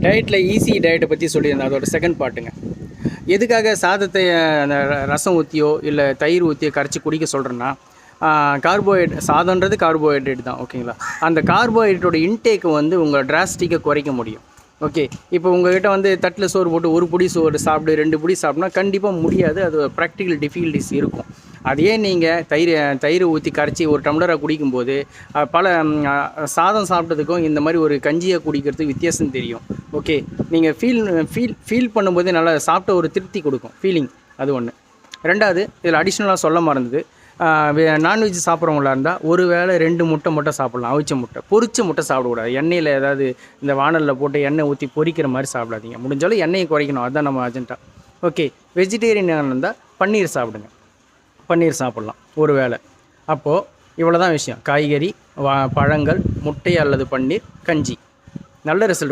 டயட்டில் ஈஸி டயட்டை பற்றி சொல்லியிருந்தேன், அதோட செகண்ட் பார்ட்டுங்க. எதுக்காக சாதத்தை அந்த ரசம் ஊற்றியோ இல்லை தயிர் ஊற்றியோ கரைச்சி குடிக்க சொல்கிறேன்னா, சாதன்றது கார்போஹைட்ரேட் தான், ஓகேங்களா. அந்த கார்போஹைட்ரேட்டோட இன்டேக்கை வந்து உங்கள் டிராஸ்டிக்கை குறைக்க முடியும். ஓகே, இப்போ உங்கள்கிட்ட வந்து தட்டில் சோறு போட்டு ஒரு புடி சோறு சாப்பிடு 2 புடி சாப்பிட்னா கண்டிப்பாக முடியாது. அது ப்ராக்டிக்கல் டிஃபிகல்ட்டிஸ் இருக்கும். அதையே நீங்கள் தயிர் ஊற்றி கரைச்சி ஒரு டம்ளராக குடிக்கும்போது சாதம் சாப்பிட்டதுக்கும் இந்த மாதிரி ஒரு கஞ்சியை குடிக்கிறதுக்கு வித்தியாசம் தெரியும். ஓகே, நீங்கள் ஃபீல் பண்ணும்போதே நல்லா சாப்பிட்ட ஒரு திருப்தி கொடுக்கும் ஃபீலிங். அது ஒன்று. ரெண்டாவது, இதில் அடிஷ்னலாக சொல்ல மறந்தது, நான்வெஜ் சாப்பிட்றவங்களா இருந்தால் ஒரு வேளை 2 முட்டை மட்டும் சாப்பிட்லாம். அவிச்ச முட்டை, பொரிச்ச முட்டை சாப்பிடக்கூடாது. எண்ணெயில் ஏதாவது இந்த வானலில் போட்டு எண்ணெய் ஊற்றி பொரிக்கிற மாதிரி சாப்பிடாதீங்க. முடிஞ்சாலும் எண்ணெயை குறைக்கணும், அதுதான் நம்ம அஜெண்டா. ஓகே, வெஜிடேரியனாக இருந்தால் பன்னீர் சாப்பிடுங்க. பன்னீர் சாப்பிட்லாம் ஒரு வேளை. அப்போது இவ்வளோ தான் விஷயம். காய்கறி, பழங்கள், முட்டை அல்லது பன்னீர், கஞ்சி, நல்ல ரிசல்ட்.